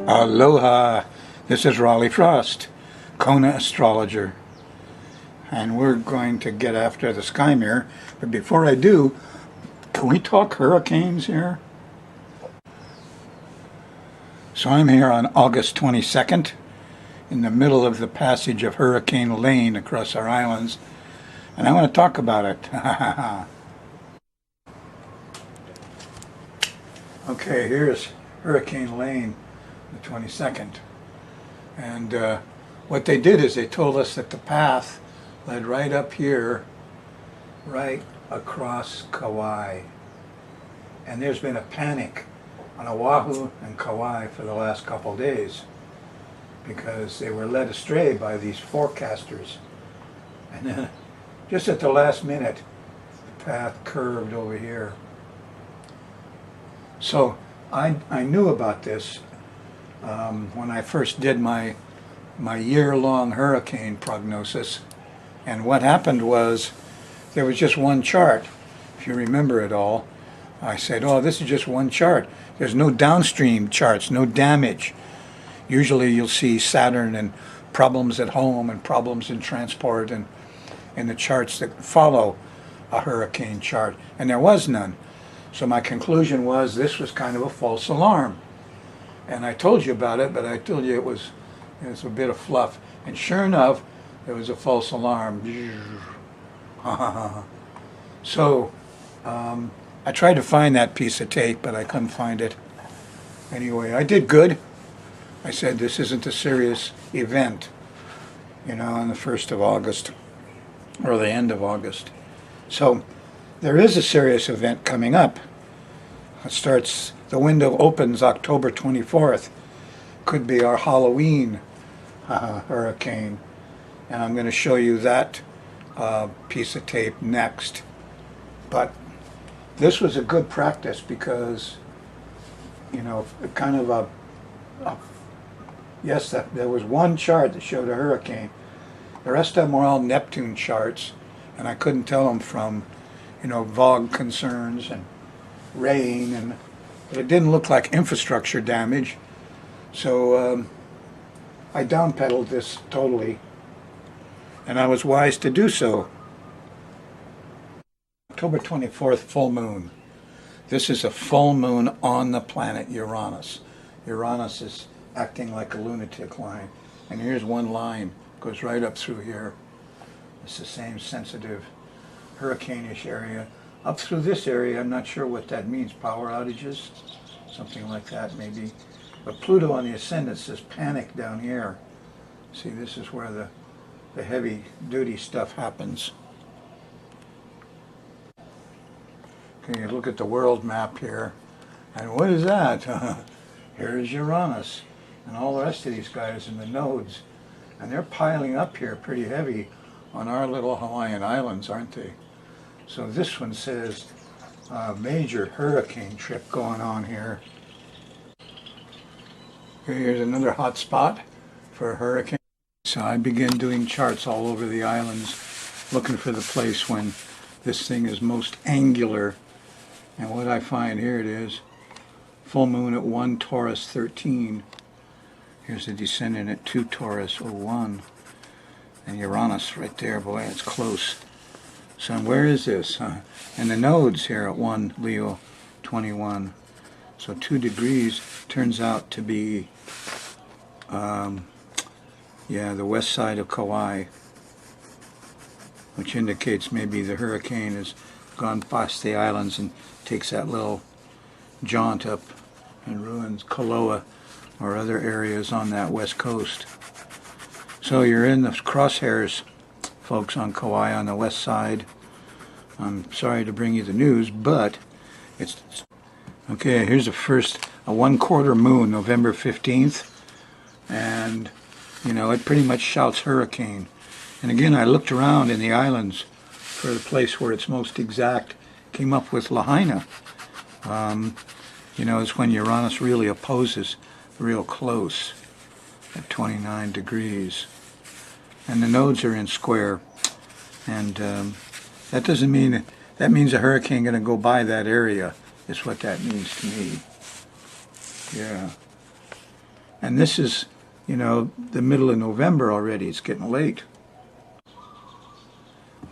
Aloha, this is Rollin Frost, Kona astrologer, and we're going to get after the sky mirror. But before I do, can we talk hurricanes here? So I'm here on August 22nd in the middle of the passage of Hurricane Lane across our islands, and I want to talk about it. Okay, here's Hurricane Lane, the 22nd, and what they did is they told us that the path led right up here, right across Kauai, and there's been a panic on Oahu and Kauai for the last couple of days because they were led astray by these forecasters, and then just at the last minute the path curved over here. So I knew about this when I first did my year-long hurricane prognosis, and what happened was there was just one chart. If you remember it all, I said, oh, this is just one chart. There's no downstream charts, no damage. Usually you'll see Saturn and problems at home and problems in transport and in the charts that follow a hurricane chart, and there was none. So my conclusion was this was kind of a false alarm. And I told you about it, but I told you it was a bit of fluff. And sure enough, there was a false alarm. So I tried to find that piece of tape, but I couldn't find it. Anyway, I did good. I said this isn't a serious event, on the 1st of August or the end of August. So there is a serious event coming up. The window opens October 24th. Could be our Halloween hurricane. And I'm going to show you that piece of tape next. But this was a good practice because, kind of yes, there was one chart that showed a hurricane. The rest of them were all Neptune charts, and I couldn't tell them from fog concerns and rain, but it didn't look like infrastructure damage, so I downpedaled this totally, and I was wise to do so. October 24th, full moon. This is a full moon on the planet Uranus. Uranus is acting like a lunatic line, and here's one line, goes right up through here. It's the same sensitive hurricane-ish area. Up through this area, I'm not sure what that means, power outages, something like that maybe. But Pluto on the ascendant says panic down here. See, this is where the heavy duty stuff happens. Okay, you look at the world map here, and what is that? Here's Uranus, and all the rest of these guys in the nodes, and they're piling up here pretty heavy on our little Hawaiian islands, aren't they? So this one says major hurricane trip going on here. Here's another hot spot for a hurricane. So I begin doing charts all over the islands, looking for the place when this thing is most angular. And what I find, here it is, full moon at 1 Taurus 13. Here's the descendant at 2 Taurus 01. And Uranus right there, boy, it's close. So where is this? And the nodes here at 1 Leo 21. So 2 degrees turns out to be, the west side of Kauai, which indicates maybe the hurricane has gone past the islands and takes that little jaunt up and ruins Koloa or other areas on that west coast. So you're in the crosshairs, folks, on Kauai on the west side. I'm sorry to bring you the news, but it's okay. Here's a 1/4 moon, November 15th, and it pretty much shouts hurricane. And again, I looked around in the islands for the place where it's most exact. Came up with Lahaina. It's when Uranus really opposes real close at 29 degrees. And the nodes are in square, and that doesn't mean, that means a hurricane going to go by that area, is what that means to me. Yeah. And this is, you know, the middle of November already. It's getting late.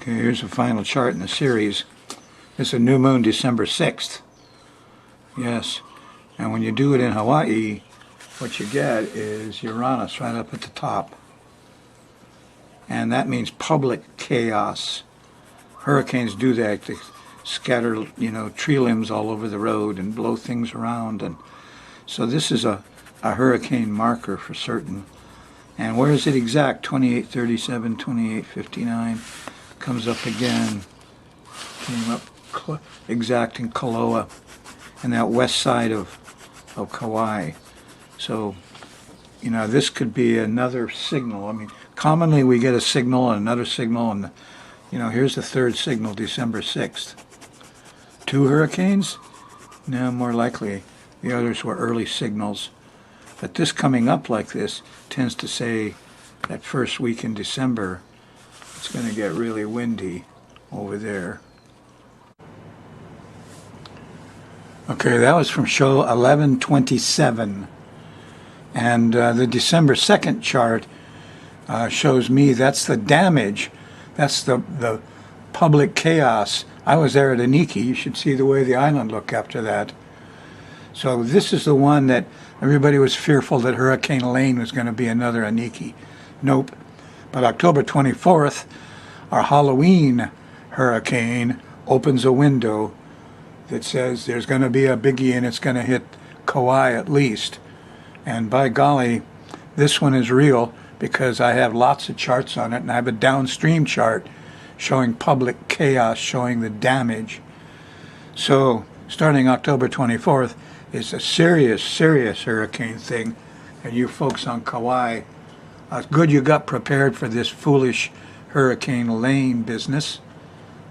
Okay, here's the final chart in the series. It's a new moon, December 6th. Yes. And when you do it in Hawaii, what you get is Uranus right up at the top. And that means public chaos. Hurricanes do that. They scatter, you know, tree limbs all over the road and blow things around. And so this is a hurricane marker for certain. And where is it exact? 2837, 2859. Comes up again. Came up exact in Kaloa and that west side of Kauai. So, you know, this could be another signal. I mean, commonly we get a signal and another signal, and, you know, here's the third signal, December 6th. 2 hurricanes? No, more likely. The others were early signals. But this coming up like this tends to say that first week in December, it's going to get really windy over there. Okay, that was from show 1127. And the December 2nd chart shows me that's the damage. That's the public chaos. I was there at Aniki. You should see the way the island looked after that. So this is the one that everybody was fearful that Hurricane Lane was going to be another Aniki. Nope. But October 24th, our Halloween hurricane opens a window that says there's going to be a biggie and it's going to hit Kauai at least. And by golly, this one is real because I have lots of charts on it, and I have a downstream chart showing public chaos, showing the damage. So starting October 24th is a serious, serious hurricane thing. And you folks on Kauai, it's good you got prepared for this foolish Hurricane Lane business.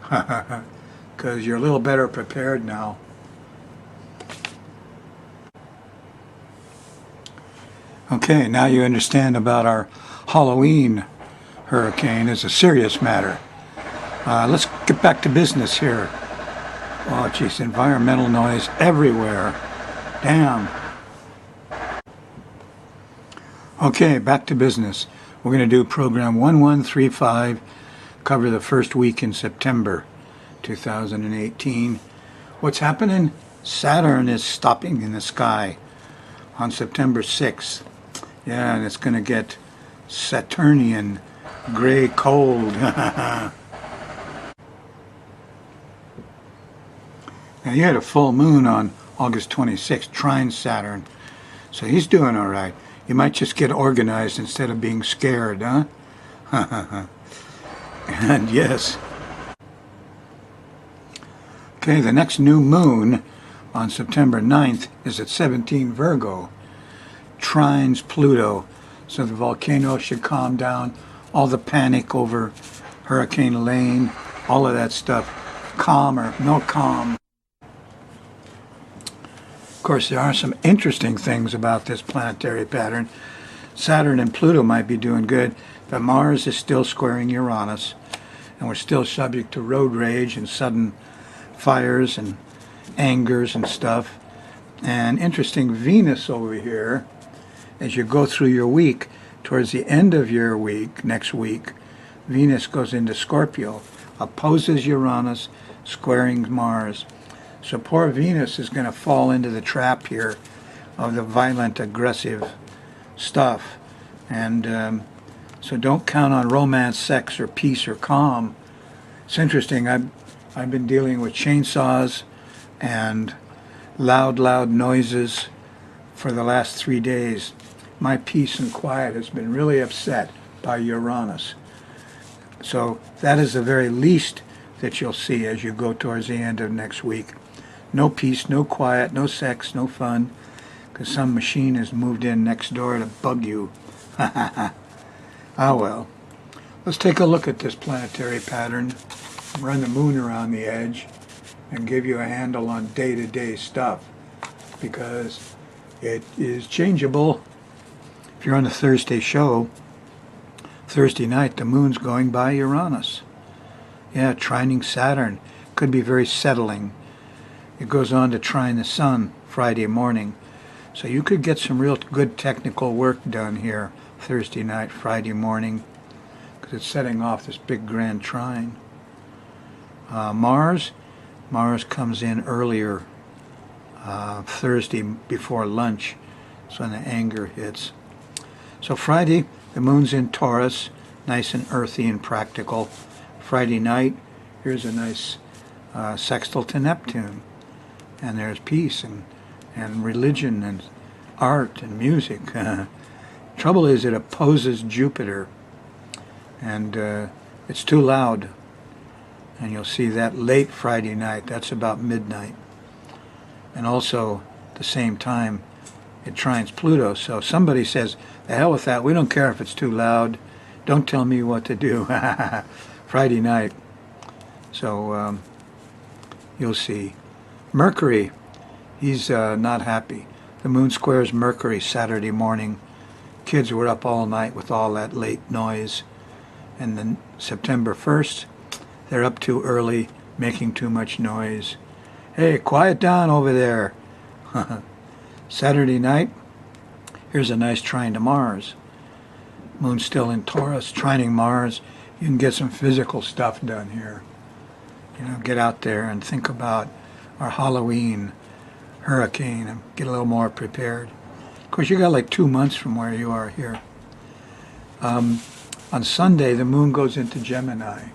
Because you're a little better prepared now. Okay, now you understand about our Halloween hurricane is a serious matter. Let's get back to business here. Oh, geez, environmental noise everywhere. Damn. Okay, back to business. We're going to do program 1135, cover the first week in September 2018. What's happening? Saturn is stopping in the sky on September 6th. Yeah, and it's going to get Saturnian, gray cold. Now you had a full moon on August 26th, trine Saturn. So he's doing all right. You might just get organized instead of being scared, huh? And yes. Okay, the next new moon on September 9th is at 17 Virgo. Trines Pluto. So the volcano should calm down. All the panic over Hurricane Lane, all of that stuff. Calm or no calm. Of course, there are some interesting things about this planetary pattern. Saturn and Pluto might be doing good, but Mars is still squaring Uranus, and we're still subject to road rage and sudden fires and angers and stuff. And interesting, Venus over here, as you go through your week, towards the end of your week, next week, Venus goes into Scorpio, opposes Uranus, squaring Mars. So poor Venus is going to fall into the trap here of the violent, aggressive stuff. And so don't count on romance, sex, or peace, or calm. It's interesting. I've been dealing with chainsaws and loud noises for the last 3 days. My peace and quiet has been really upset by Uranus. So that is the very least that you'll see as you go towards the end of next week. No peace, no quiet, no sex, no fun, because some machine has moved in next door to bug you. Ah well. Let's take a look at this planetary pattern, run the moon around the edge, and give you a handle on day-to-day stuff, because it is changeable. If you're on a Thursday show, Thursday night the moon's going by Uranus. Yeah, trining Saturn. Could be very settling. It goes on to trine the sun Friday morning. So you could get some real good technical work done here Thursday night, Friday morning, because it's setting off this big grand trine. Mars comes in earlier Thursday before lunch. So when the anger hits. So Friday, the moon's in Taurus, nice and earthy and practical. Friday night, here's a nice sextile to Neptune. And there's peace and religion and art and music. Trouble is it opposes Jupiter. And it's too loud. And you'll see that late Friday night. That's about midnight. And also, at the same time, it trines Pluto. So somebody says, the hell with that. We don't care if it's too loud. Don't tell me what to do. Friday night. So you'll see. Mercury, he's not happy. The moon squares Mercury Saturday morning. Kids were up all night with all that late noise. And then September 1st, they're up too early, making too much noise. Hey, quiet down over there. Saturday night, here's a nice trine to Mars. Moon's still in Taurus, trining Mars. You can get some physical stuff done here. You know, get out there and think about our Halloween hurricane and get a little more prepared. Of course, you got like 2 months from where you are here. On Sunday, the moon goes into Gemini,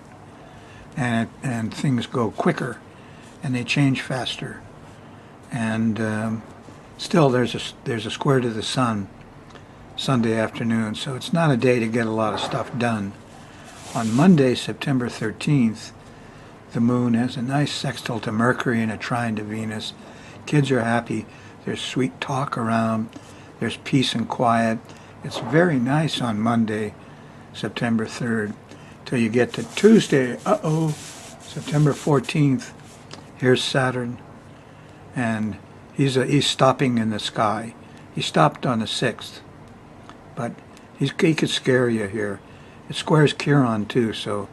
and things go quicker, and they change faster. And still, there's a square to the sun Sunday afternoon, so it's not a day to get a lot of stuff done. On Monday, September 13th, the moon has a nice sextile to Mercury and a trine to Venus. Kids are happy. There's sweet talk around. There's peace and quiet. It's very nice on Monday, September 3rd, till you get to Tuesday. September 14th. Here's Saturn, and he's stopping in the sky. He stopped on the 6th, but he could scare you here. It squares Chiron too, so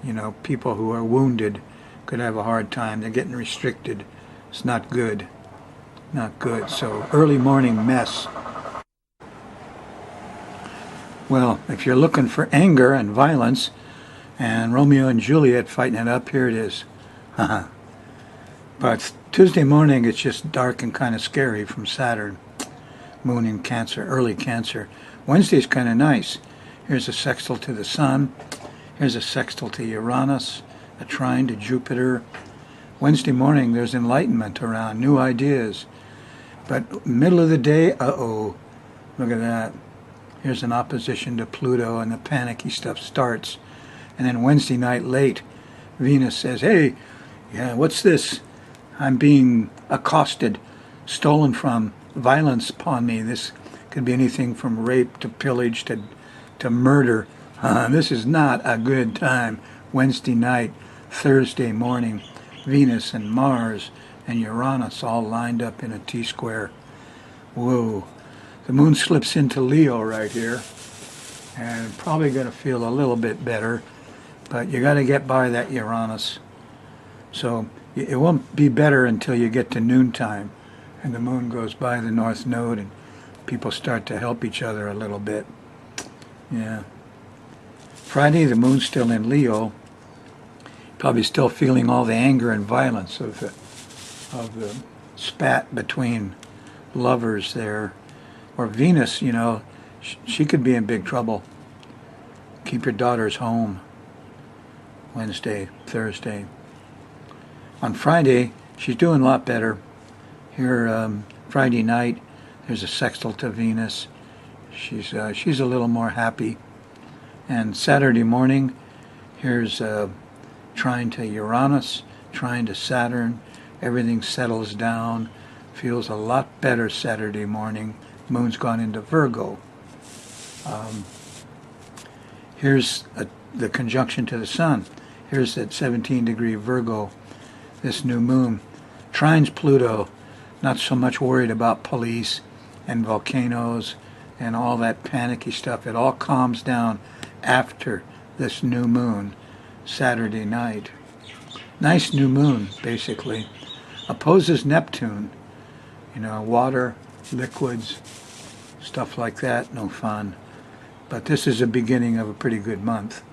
you know people who are wounded could have a hard time. They're getting restricted. It's not good. Not good. So early morning mess. Well, if you're looking for anger and violence and Romeo and Juliet fighting it up, here it is. But Tuesday morning, it's just dark and kind of scary from Saturn. Moon in Cancer, early Cancer. Wednesday's kind of nice. Here's a sextile to the Sun. Here's a sextile to Uranus, a trine to Jupiter. Wednesday morning, there's enlightenment around, new ideas. But middle of the day, look at that. Here's an opposition to Pluto, and the panicky stuff starts. And then Wednesday night late, Venus says, hey, yeah, what's this? I'm being accosted, stolen from, violence upon me. This could be anything from rape to pillage to murder. This is not a good time. Wednesday night, Thursday morning, Venus and Mars and Uranus all lined up in a T-square. Whoa. The moon slips into Leo right here, and probably going to feel a little bit better, but you got to get by that Uranus. So it won't be better until you get to noontime, and the moon goes by the North Node, and people start to help each other a little bit. Yeah. Friday, the moon's still in Leo, probably still feeling all the anger and violence of the spat between lovers there. Or Venus, you know, she could be in big trouble. Keep your daughters home. Wednesday, Thursday. On Friday, she's doing a lot better. Here, Friday night, there's a sextile to Venus. She's a little more happy. And Saturday morning, here's a trine to Uranus, trine to Saturn. Everything settles down. Feels a lot better Saturday morning. Moon's gone into Virgo. Here's the conjunction to the Sun. Here's that 17-degree Virgo, this new moon. Trines Pluto, not so much worried about police and volcanoes and all that panicky stuff. It all calms down after this new moon, Saturday night. Nice new moon, basically. Opposes Neptune, you know, water, liquids, stuff like that, no fun. But this is the beginning of a pretty good month.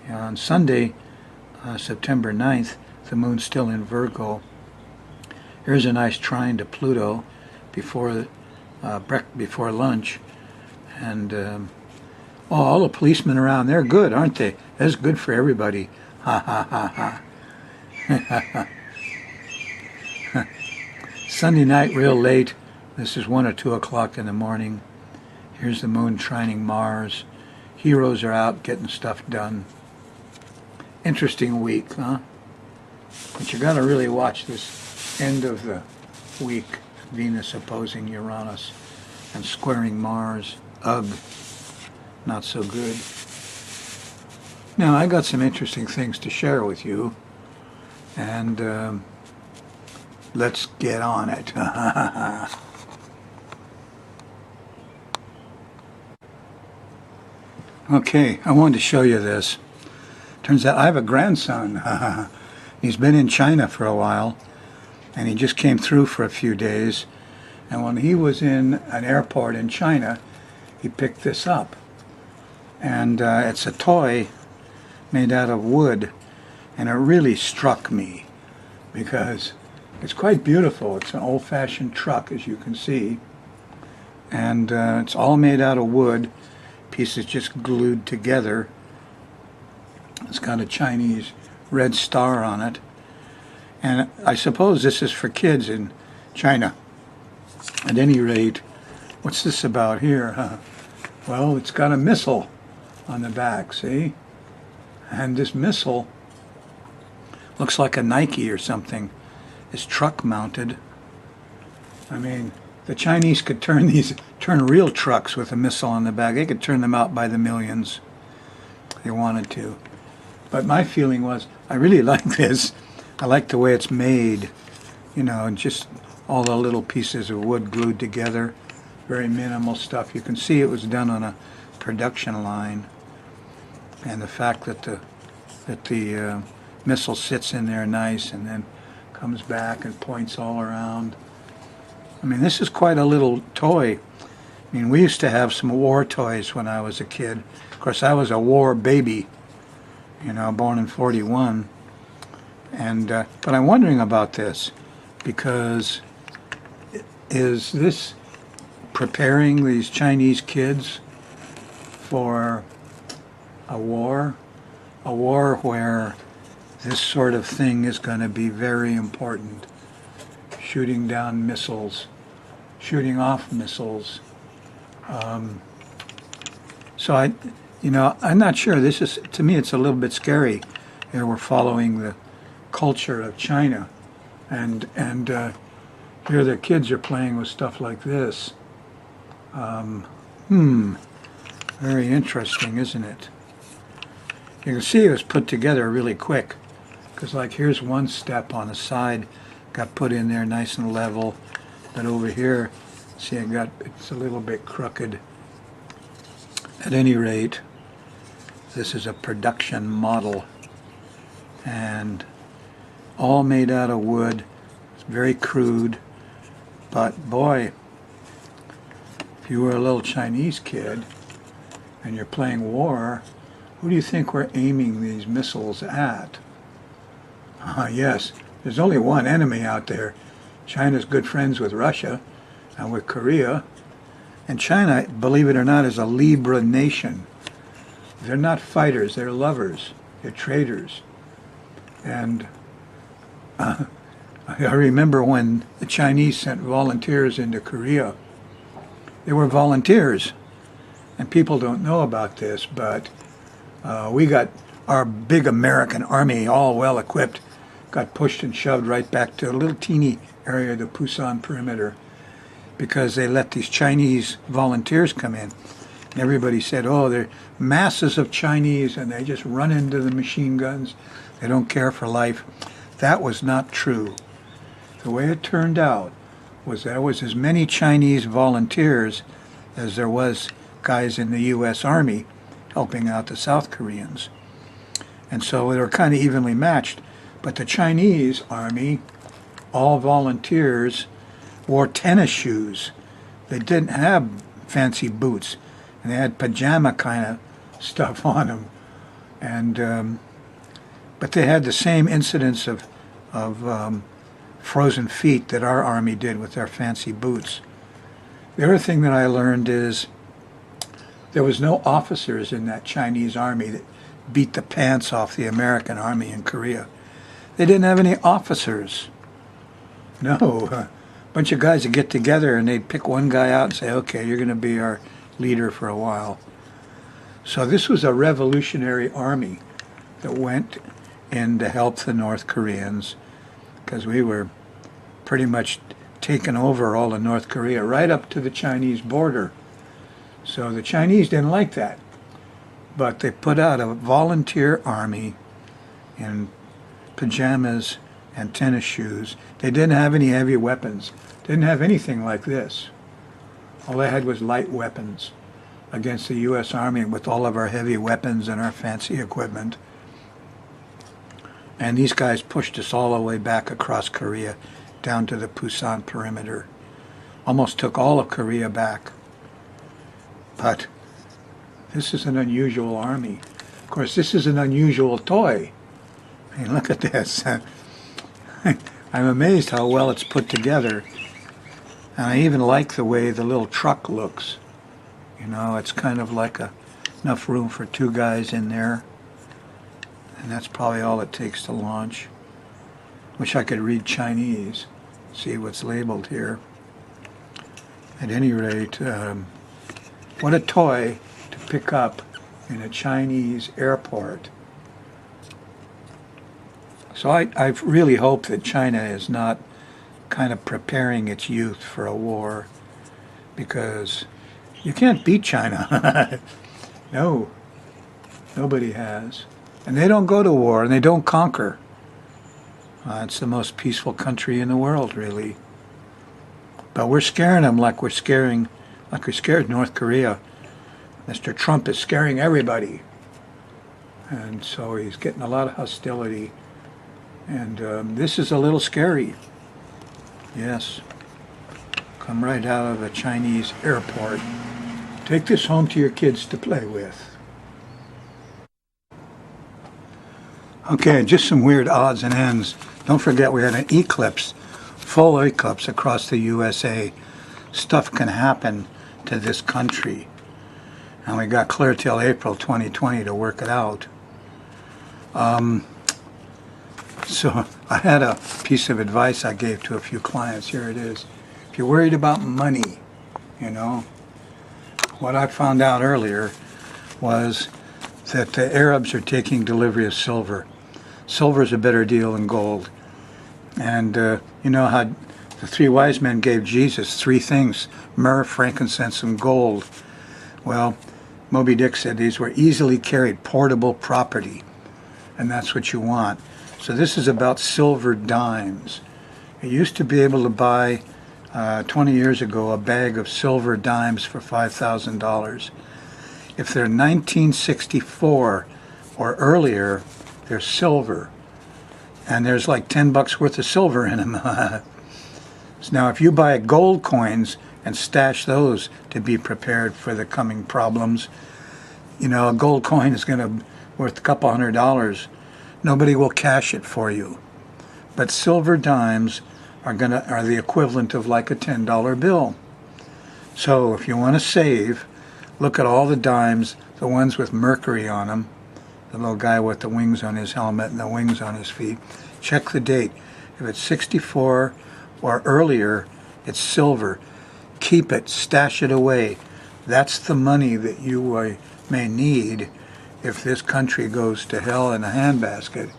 On Sunday, September 9th, the moon's still in Virgo. Here's a nice trine to Pluto before lunch. And all the policemen around, they're good, aren't they? That's good for everybody. Ha ha ha ha. Sunday night, real late. This is 1 or 2 o'clock in the morning. Here's the moon trining Mars. Heroes are out getting stuff done. Interesting week, huh? But you got to really watch this end of the week. Venus opposing Uranus and squaring Mars. Ugh, not so good. Now, I got some interesting things to share with you, and let's get on it. Okay, I wanted to show you this. Turns out I have a grandson. He's been in China for a while, and he just came through for a few days. And when he was in an airport in China, he picked this up. And it's a toy made out of wood, and it really struck me because it's quite beautiful. It's an old-fashioned truck, as you can see, and it's all made out of wood, pieces just glued together. It's got a Chinese red star on it, and I suppose this is for kids in China. At any rate, what's this about here? Well, it's got a missile on the back, see? And this missile looks like a Nike or something. It's truck mounted. I mean, the Chinese could turn real trucks with a missile on the back. They could turn them out by the millions if they wanted to. But my feeling was, I really like this. I like the way it's made, you know, and just all the little pieces of wood glued together. Very minimal stuff. You can see it was done on a production line. And the fact that the missile sits in there nice and then comes back and points all around. I mean, this is quite a little toy. I mean, we used to have some war toys when I was a kid. Of course, I was a war baby, you know, born in '41. And but I'm wondering about this, because is this preparing these Chinese kids for a war where this sort of thing is going to be very important? Shooting down missiles, shooting off missiles. So I'm not sure. This is, to me, it's a little bit scary. Here we're following the culture of China, and here the kids are playing with stuff like this. Very interesting, isn't it? You can see it was put together really quick, because like here's one step on the side, got put in there nice and level, but over here, see, it's a little bit crooked. At any rate, this is a production model, and all made out of wood. It's very crude, but boy, if you were a little Chinese kid and you're playing war, who do you think we're aiming these missiles at? Yes, there's only one enemy out there. China's good friends with Russia and with Korea. And China, believe it or not, is a Libra nation. They're not fighters, they're lovers. They're traders. And I remember when the Chinese sent volunteers into Korea. They were volunteers. And people don't know about this, but we got our big American army, all well equipped, got pushed and shoved right back to a little teeny area of the Pusan perimeter, because they let these Chinese volunteers come in. And everybody said, oh, they're masses of Chinese and they just run into the machine guns. They don't care for life. That was not true. The way it turned out was there was as many Chinese volunteers as there was guys in the U.S. Army helping out the South Koreans. And so they were kind of evenly matched. But the Chinese Army, all volunteers, wore tennis shoes. They didn't have fancy boots, and they had pajama kind of stuff on them. And but they had the same incidence of frozen feet that our army did with their fancy boots. The other thing that I learned is there was no officers in that Chinese army that beat the pants off the American army in Korea. They didn't have any officers. No, a bunch of guys would get together and they'd pick one guy out and say, okay, you're going to be our leader for a while. So this was a revolutionary army that went in to help the North Koreans, because we were pretty much taking over all of North Korea right up to the Chinese border. So the Chinese didn't like that, but they put out a volunteer army in pajamas and tennis shoes. They didn't have any heavy weapons, didn't have anything like this. All they had was light weapons against the U.S. Army with all of our heavy weapons and our fancy equipment. And these guys pushed us all the way back across Korea down to the Pusan perimeter. Almost took all of Korea back. But this is an unusual army. Of course, this is an unusual toy. I mean, look at this. I'm amazed how well it's put together. And I even like the way the little truck looks. You know, it's kind of like enough room for two guys in there. And that's probably all it takes to launch. Wish I could read Chinese, see what's labeled here. At any rate, what a toy to pick up in a Chinese airport. So I really hope that China is not kind of preparing its youth for a war, because you can't beat China. No, nobody has. And they don't go to war, and they don't conquer. It's the most peaceful country in the world, really. But we're scaring them like we scared North Korea. Mr. Trump is scaring everybody. And so he's getting a lot of hostility. And this is a little scary. Yes. Come right out of a Chinese airport. Take this home to your kids to play with. Okay, just some weird odds and ends. Don't forget we had an eclipse, full eclipse across the USA. Stuff can happen to this country. And we got clear till April 2020 to work it out. So I had a piece of advice I gave to a few clients. Here it is. If you're worried about money, you know, what I found out earlier was that the Arabs are taking delivery of silver. Silver is a better deal than gold. And you know how the three wise men gave Jesus three things: myrrh, frankincense, and gold. Well, Moby Dick said these were easily carried, portable property. And that's what you want. So this is about silver dimes. You used to be able to buy, 20 years ago, a bag of silver dimes for $5,000. If they're 1964 or earlier, they're silver. And there's like 10 bucks worth of silver in them. So now if you buy gold coins and stash those to be prepared for the coming problems, you know, a gold coin is going to worth a couple $100. Nobody will cash it for you. But silver dimes are the equivalent of like a $10 bill. So if you want to save, look at all the dimes, the ones with Mercury on them, the little guy with the wings on his helmet and the wings on his feet. Check the date. If it's 64 or earlier, it's silver. Keep it, stash it away. That's the money that you may need if this country goes to hell in a handbasket.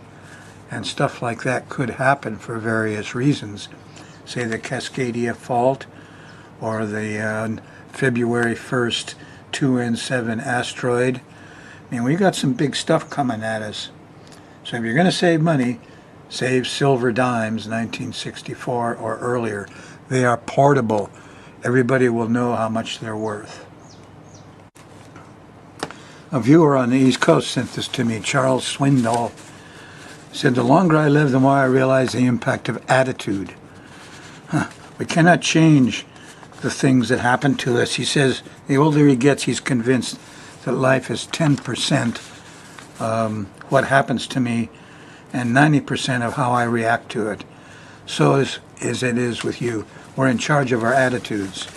And stuff like that could happen for various reasons. Say the Cascadia Fault, or the February 1st 2N7 asteroid. I mean, we got some big stuff coming at us. So if you're going to save money, save silver dimes 1964 or earlier. They are portable. Everybody will know how much they're worth. A viewer on the East Coast sent this to me, Charles Swindoll. Said, the longer I live, the more I realize the impact of attitude. We cannot change the things that happen to us. He says the older he gets, he's convinced that life is 10% what happens to me and 90% of how I react to it. So as it is with you. We're in charge of our attitudes.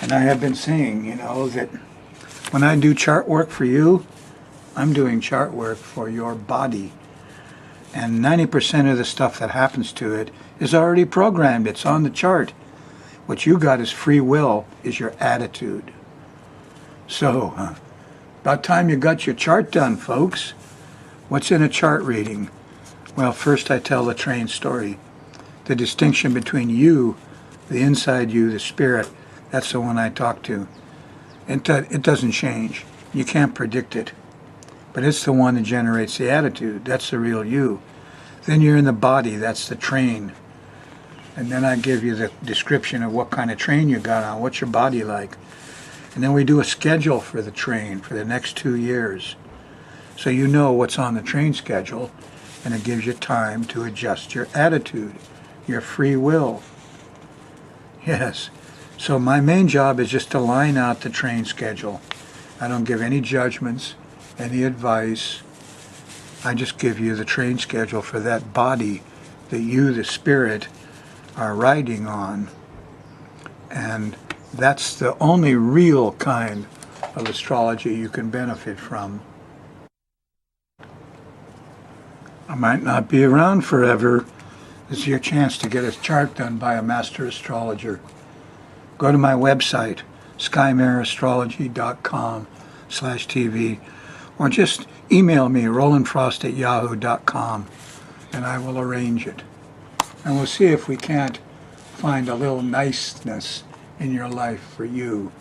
And I have been saying, that when I do chart work for you, I'm doing chart work for your body. And 90% of the stuff that happens to it is already programmed. It's on the chart. What you got is free will, is your attitude. So, about time you got your chart done, folks. What's in a chart reading? Well, first I tell the train story. The distinction between you, the inside you, the spirit, that's the one I talk to. It doesn't change. You can't predict it. But it's the one that generates the attitude. That's the real you. Then you're in the body. That's the train. And then I give you the description of what kind of train you got on. What's your body like? And then we do a schedule for the train for the next 2 years. So you know what's on the train schedule. And it gives you time to adjust your attitude, your free will. Yes. So my main job is just to line out the train schedule. I don't give any judgments, any advice. I just give you the train schedule for that body that you, the spirit, are riding on. And that's the only real kind of astrology you can benefit from. I might not be around forever. This is your chance to get a chart done by a master astrologer. Go to my website, skymarastrology.com/TV, or just email me, rollinfrost@yahoo.com, and I will arrange it. And we'll see if we can't find a little niceness in your life for you.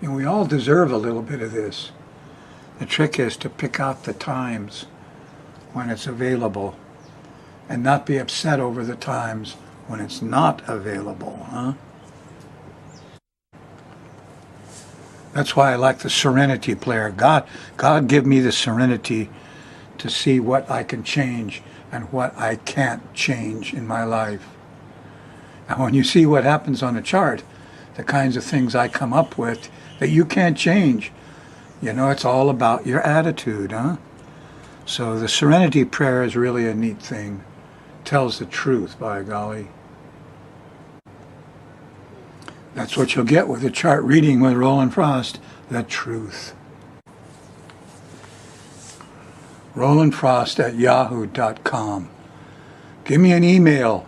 And we all deserve a little bit of this. The trick is to pick out the times when it's available and not be upset over the times when it's not available, huh? That's why I like the serenity player. God give me the serenity to see what I can change and what I can't change in my life. And when you see what happens on a chart, the kinds of things I come up with that you can't change, it's all about your attitude, huh? So the serenity prayer is really a neat thing. Tells the truth, by golly. That's what you'll get with a chart reading with Rollin Frost, the truth. rollinfrost@yahoo.com. Give me an email,